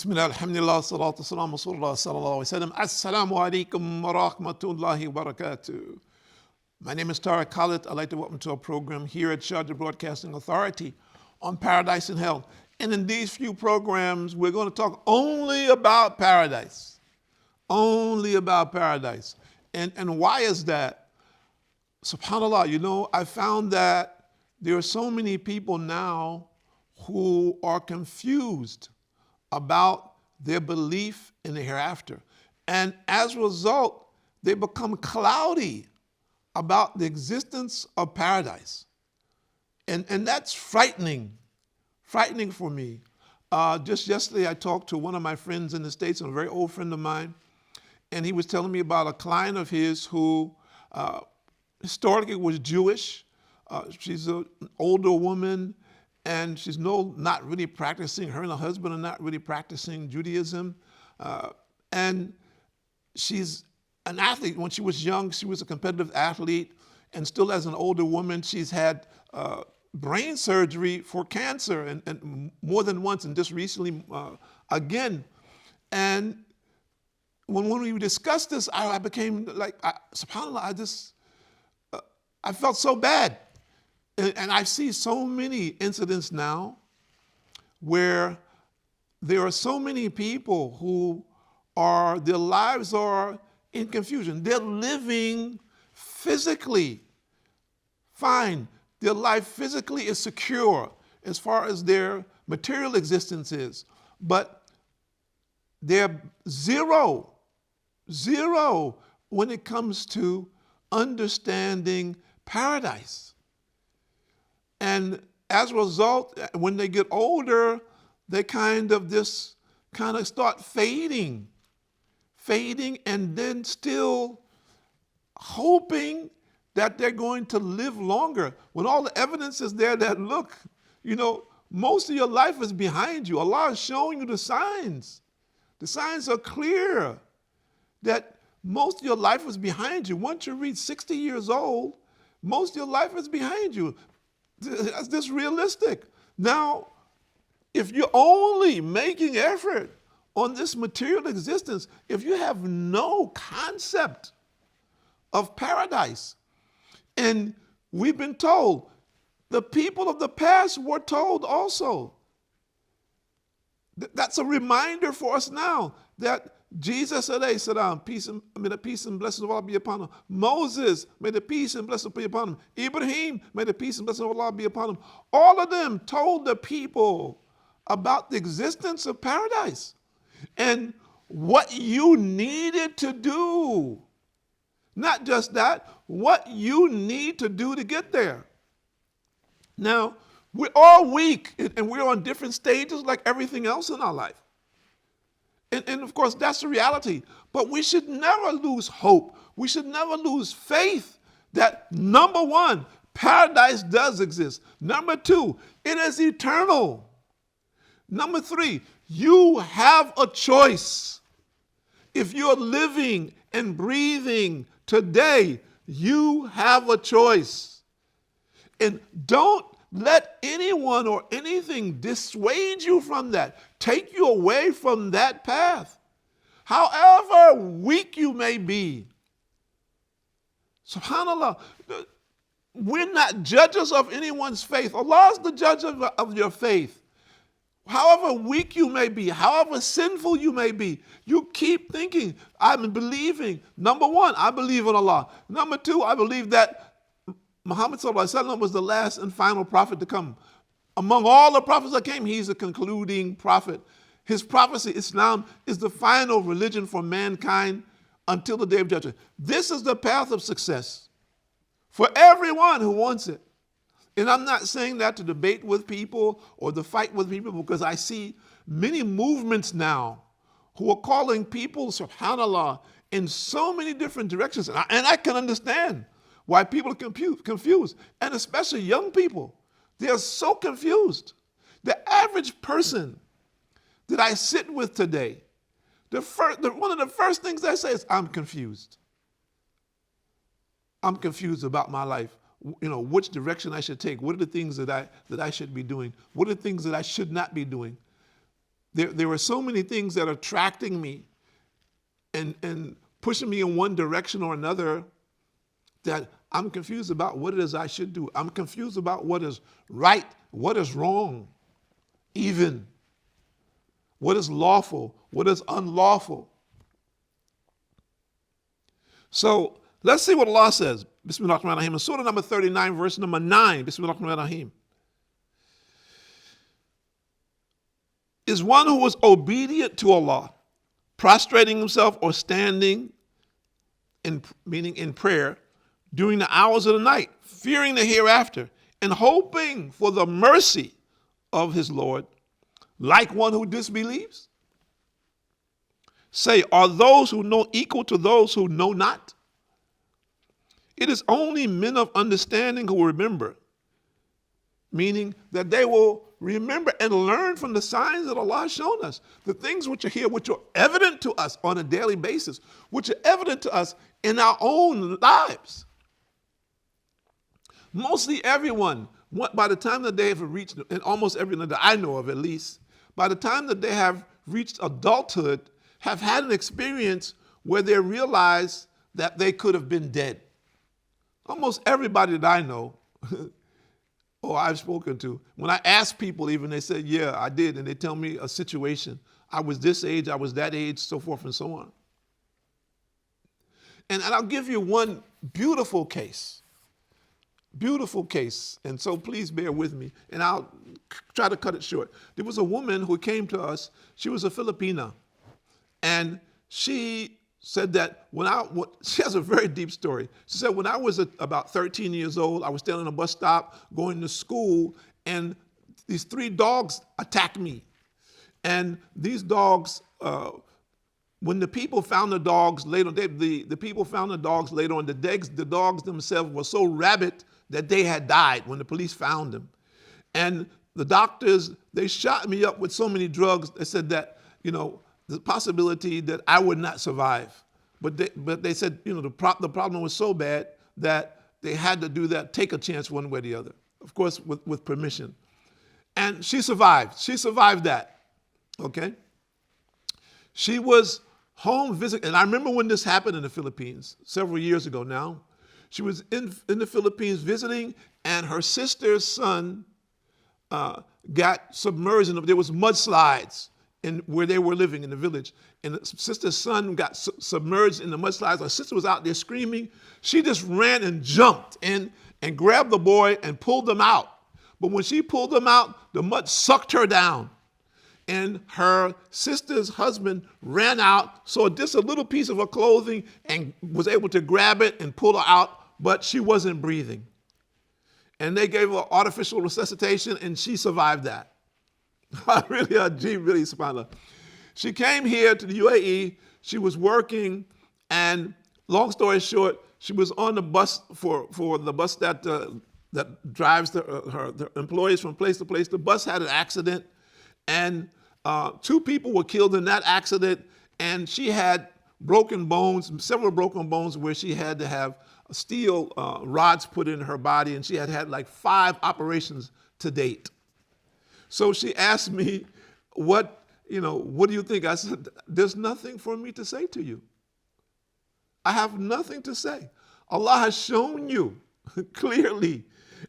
Bismillah, alhamdulillah, salatu salam, rasulullah sallallahu alayhi wa sallam. Assalamu alaikum wa rahmatullahi wa barakatuh. My name is Tariq Khalid. I'd like to welcome to our program here at Sharjah Broadcasting Authority on Paradise and Hell. And in these few programs, we're going to talk only about paradise. Only about paradise. And why is that? SubhanAllah, I found that there are so many people now who are confused about their belief in the hereafter. And as a result, they become cloudy about the existence of paradise. And that's frightening for me. Just yesterday, I talked to one of my friends in the States, a very old friend of mine, and he was telling me about a client of his who historically was Jewish. She's an older woman, and she's not really practicing. Her and her husband are not really practicing Judaism. And she's an athlete. When she was young, she was a competitive athlete. And still as an older woman, she's had brain surgery for cancer and more than once, and just recently again. And when we discussed this, I became like, SubhanAllah, I felt so bad. And I see so many incidents now where there are so many people who their lives are in confusion. They're living physically fine. Their life physically is secure as far as their material existence is. But they're zero when it comes to understanding paradise. And as a result, when they get older, they kind of start fading, and then still hoping that they're going to live longer. When all the evidence is there that, look, most of your life is behind you. Allah is showing you the signs. The signs are clear that most of your life is behind you. Once you reach 60 years old, most of your life is behind you. That's just realistic. Now, if you're only making effort on this material existence, if you have no concept of paradise, and we've been told, the people of the past were told also. That's a reminder for us now that Jesus, alayhi salam, may the peace and blessings of Allah be upon him. Moses, may the peace and blessings be upon him. Ibrahim, may the peace and blessings of Allah be upon him. All of them told the people about the existence of paradise and what you needed to do. Not just that, what you need to do to get there. Now, we're all weak and we're on different stages like everything else in our life. And of course, that's the reality. But we should never lose hope. We should never lose faith that, number one, paradise does exist. Number two, it is eternal. Number three, you have a choice. If you're living and breathing today, you have a choice. And don't let anyone or anything dissuade you from that, take you away from that path. However weak you may be. SubhanAllah, we're not judges of anyone's faith. Allah is the judge of your faith. However weak you may be, however sinful you may be, you keep thinking, I'm believing. Number one, I believe in Allah. Number two, I believe that Muhammad sallallahu alaihi wasallam was the last and final prophet to come. Among all the prophets that came, he's a concluding prophet. His prophecy, Islam, is the final religion for mankind until the day of judgment. This is the path of success for everyone who wants it. And I'm not saying that to debate with people or to fight with people, because I see many movements now who are calling people, subhanAllah, in so many different directions. And I can understand why people are confused, and especially young people. They are so confused. The average person that I sit with today, one of the first things they say is, I'm confused. I'm confused about my life. Which direction I should take. What are the things that I should be doing? What are the things that I should not be doing? There were so many things that are attracting me and pushing me in one direction or another that I'm confused about what it is I should do. I'm confused about what is right, what is wrong, even what is lawful, what is unlawful. So let's see what Allah says. Bismillahirrahmanirrahim. In Surah number 39, verse number 9. Bismillahirrahmanirrahim. Is one who was obedient to Allah, prostrating himself or standing, meaning in prayer, during the hours of the night, fearing the hereafter, and hoping for the mercy of his Lord, like one who disbelieves? Say, are those who know equal to those who know not? It is only men of understanding who will remember, meaning that they will remember and learn from the signs that Allah has shown us. The things which are here, which are evident to us on a daily basis, which are evident to us in our own lives. Mostly everyone, by the time that they have reached, and almost everyone that I know of at least, by the time that they have reached adulthood, have had an experience where they realize that they could have been dead. Almost everybody that I know, or I've spoken to, when I ask people even, they say, yeah, I did, and they tell me a situation. I was this age, I was that age, so forth and so on. And I'll give you one beautiful case, and so please bear with me, and I'll try to cut it short. There was a woman who came to us. She was a Filipina, and she said that she has a very deep story. She said, when I was about 13 years old, I was standing on a bus stop going to school, and these 3 dogs attacked me. And these dogs, when the people found the dogs later, the people found the dogs later on, the dogs themselves were so rabid that they had died when the police found them. And the doctors, they shot me up with so many drugs. They said that, the possibility that I would not survive. But they said, the problem was so bad that they had to do that, take a chance one way or the other, of course, with permission. And she survived. She survived that, okay? She was home visiting, and I remember when this happened in the Philippines, several years ago now. She was in the Philippines visiting, and her sister's son got submerged, and there was mudslides where they were living in the village. And the sister's son got submerged in the mudslides. Her sister was out there screaming. She just ran and jumped in and grabbed the boy and pulled them out. But when she pulled them out, the mud sucked her down. And her sister's husband ran out, saw just a little piece of her clothing, and was able to grab it and pull her out, but she wasn't breathing. And they gave her artificial resuscitation, and she survived that. Really, subhanAllah. She came here to the UAE. She was working, and long story short, she was on the bus for the bus that drives the employees from place to place. The bus had an accident, and 2 people were killed in that accident, and she had broken bones, several broken bones, where she had to have steel rods put in her body, and she had like 5 operations to date. So she asked me, what do you think? I said, there's nothing for me to say to you. I have nothing to say. Allah has shown you clearly,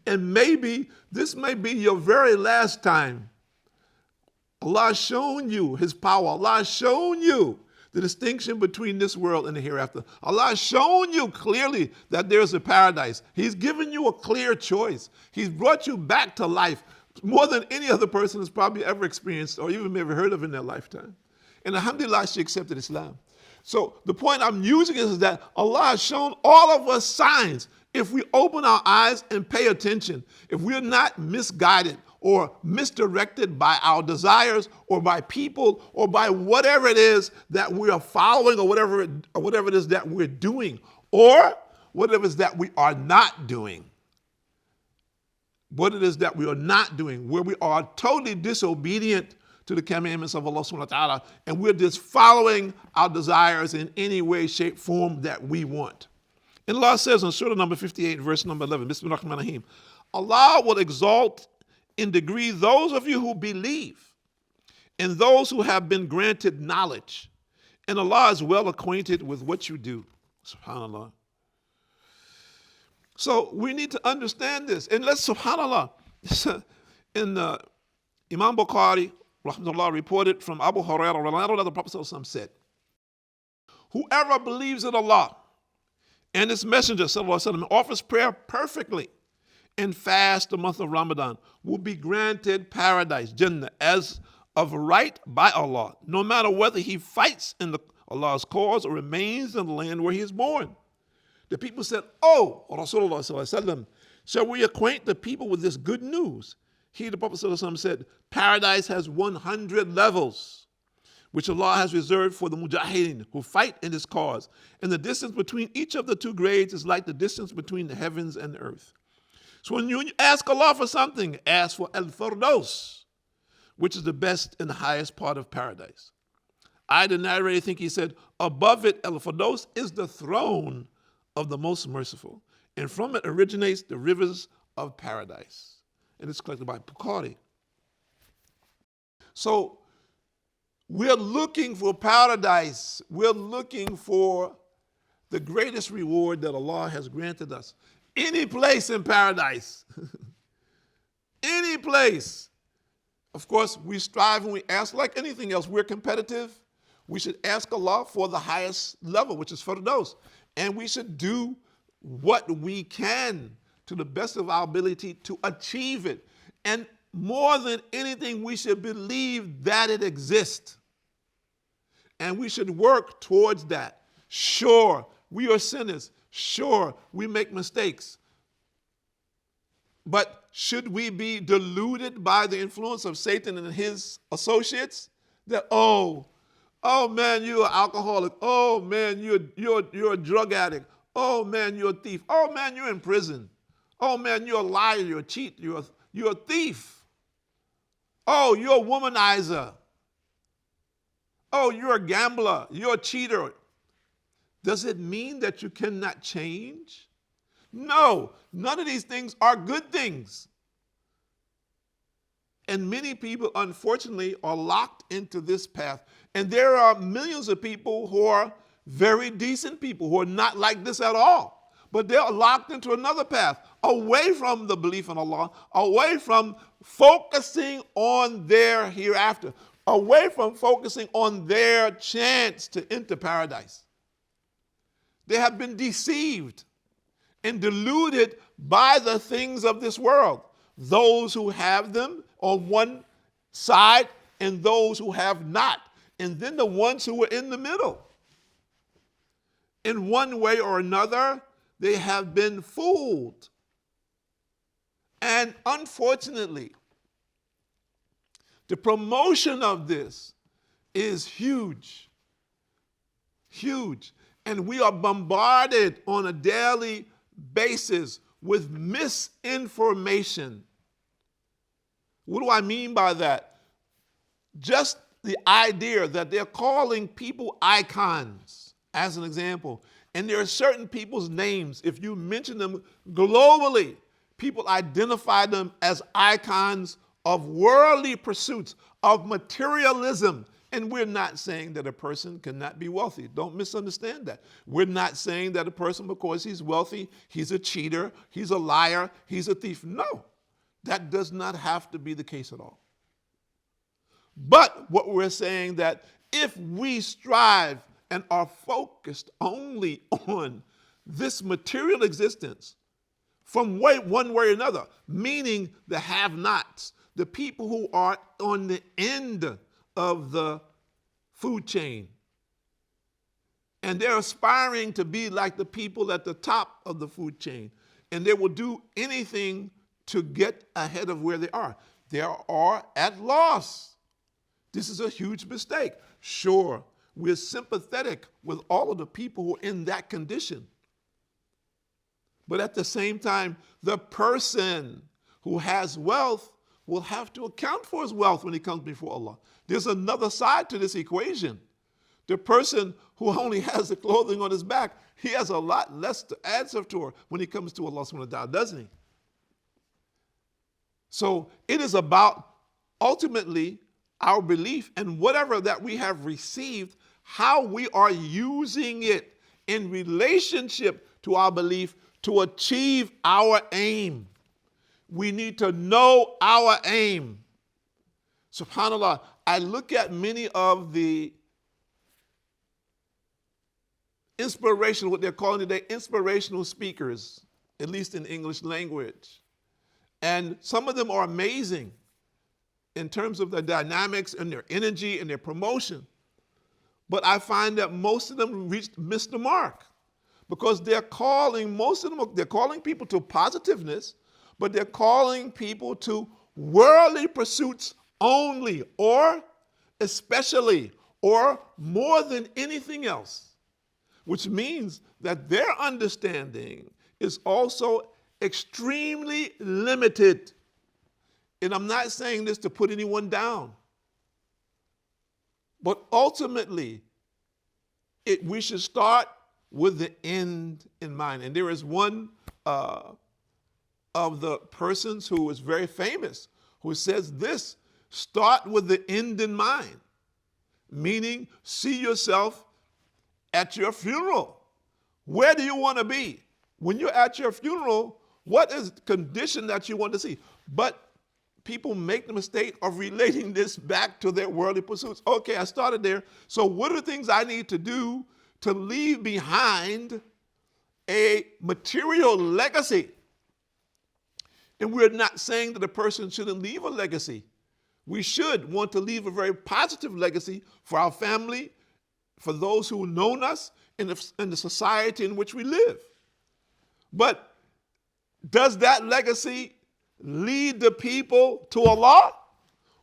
and maybe this may be your very last time. Allah has shown you His power. Allah has shown you the distinction between this world and the hereafter. Allah has shown you clearly that there's a paradise. He's given you a clear choice. He's brought you back to life more than any other person has probably ever experienced or even ever heard of in their lifetime. And alhamdulillah, she accepted Islam. So the point I'm using is that Allah has shown all of us signs. If we open our eyes and pay attention, if we're not misguided or misdirected by our desires or by people or by whatever it is that we are following or whatever it is that we're doing or whatever it is that we are not doing. What it is that we are not doing, where we are totally disobedient to the commandments of Allah subhanahu wa ta'ala, and we're just following our desires in any way, shape, form that we want. And Allah says in Surah number 58, verse number 11, Bismillahirrahmanirrahim, Allah will exalt in degree those of you who believe and those who have been granted knowledge. And Allah is well acquainted with what you do. SubhanAllah. So we need to understand this. And let's, SubhanAllah, in Imam Bukhari, rahmatullah, reported from Abu Hurairah, the Prophet ﷺ said, whoever believes in Allah and His Messenger ﷺ, offers prayer perfectly and fasts the month of Ramadan will be granted paradise, Jannah, as of right by Allah, no matter whether he fights in Allah's cause or remains in the land where he is born. The people said, oh, Rasulullah ﷺ, shall we acquaint the people with this good news? He, the Prophet ﷺ, said, paradise has 100 levels, which Allah has reserved for the mujahideen who fight in His cause. And the distance between each of the two grades is like the distance between the heavens and the earth. So when you ask Allah for something, ask for al-Firdaus, which is the best and the highest part of paradise. I, the narrator, think he said, above it, al-Firdaus is the throne of the most merciful. And from it originates the rivers of paradise. And it's collected by Bukhari. So we're looking for paradise. We're looking for the greatest reward that Allah has granted us. Any place in paradise. Any place. Of course, we strive and we ask like anything else. We're competitive. We should ask Allah for the highest level, which is Firdaus. And we should do what we can to the best of our ability to achieve it. And more than anything, we should believe that it exists. And we should work towards that. Sure, we are sinners. Sure, we make mistakes. But should we be deluded by the influence of Satan and his associates? That, oh man, you're an alcoholic. Oh man, you're a drug addict. Oh man, you're a thief. Oh man, you're in prison. Oh man, you're a liar, you're a cheat, you're a thief. Oh, you're a womanizer. Oh, you're a gambler, you're a cheater. Does it mean that you cannot change? No, none of these things are good things. And many people, unfortunately, are locked into this path. And there are millions of people who are very decent people who are not like this at all. But they're locked into another path, away from the belief in Allah, away from focusing on their hereafter, away from focusing on their chance to enter paradise. They have been deceived and deluded by the things of this world. Those who have them on one side and those who have not. And then the ones who are in the middle. In one way or another, they have been fooled. And unfortunately, the promotion of this is huge. Huge. And we are bombarded on a daily basis with misinformation. What do I mean by that? Just the idea that they're calling people icons, as an example. And there are certain people's names, if you mention them globally, people identify them as icons of worldly pursuits, of materialism. And we're not saying that a person cannot be wealthy. Don't misunderstand that. We're not saying that a person, because he's wealthy, he's a cheater, he's a liar, he's a thief. No, that does not have to be the case at all. But what we're saying that if we strive and are focused only on this material existence from one way or another, meaning the have-nots, the people who are on the end of the food chain. And they're aspiring to be like the people at the top of the food chain. And they will do anything to get ahead of where they are. They are at loss. This is a huge mistake. Sure, we're sympathetic with all of the people who are in that condition. But at the same time, the person who has wealth will have to account for his wealth when he comes before Allah. There's another side to this equation. The person who only has the clothing on his back, he has a lot less to answer to when he comes to Allah subhanahu wa ta'ala, doesn't he? So it is about ultimately our belief and whatever that we have received, how we are using it in relationship to our belief to achieve our aim. We need to know our aim. SubhanAllah, I look at many of the inspirational, what they're calling today, inspirational speakers, at least in English language. And some of them are amazing in terms of their dynamics and their energy and their promotion. But I find that most of them miss the mark because they're calling people to positiveness, but they're calling people to worldly pursuits only, or especially, or more than anything else, which means that their understanding is also extremely limited. And I'm not saying this to put anyone down, but ultimately, we should start with the end in mind. And there is one of the persons who is very famous who says this: start with the end in mind, meaning see yourself at your funeral. Where do you want to be? When you're at your funeral, what is the condition that you want to see? But people make the mistake of relating this back to their worldly pursuits. Okay, I started there. So what are the things I need to do to leave behind a material legacy? And we're not saying that a person shouldn't leave a legacy. We should want to leave a very positive legacy for our family, for those who have known us, in the society in which we live. But does that legacy lead the people to Allah?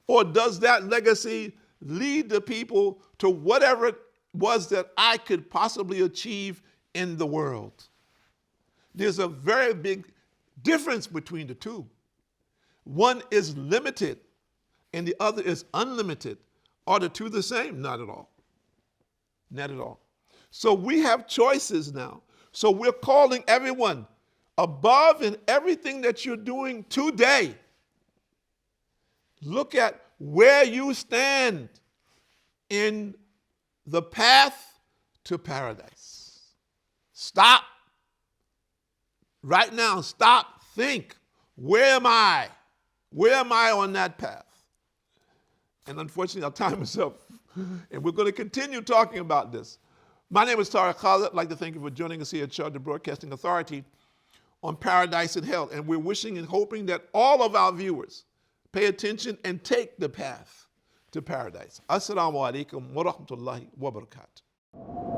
Or does that legacy lead the people to whatever it was that I could possibly achieve in the world? There's a very big difference between the two. One is limited and the other is unlimited. Are the two the same? Not at all. Not at all. So we have choices now. So we're calling everyone, above in everything that you're doing today, look at where you stand in the path to paradise. Stop. Right now, stop, think. Where am I? Where am I on that path? And unfortunately, our time is up. And we're going to continue talking about this. My name is Tariq Khalid. I'd like to thank you for joining us here at Sharjah Broadcasting Authority on Paradise and Hell. And we're wishing and hoping that all of our viewers pay attention and take the path to paradise. Assalamu alaikum wa rahmatullahi wa barakatuh.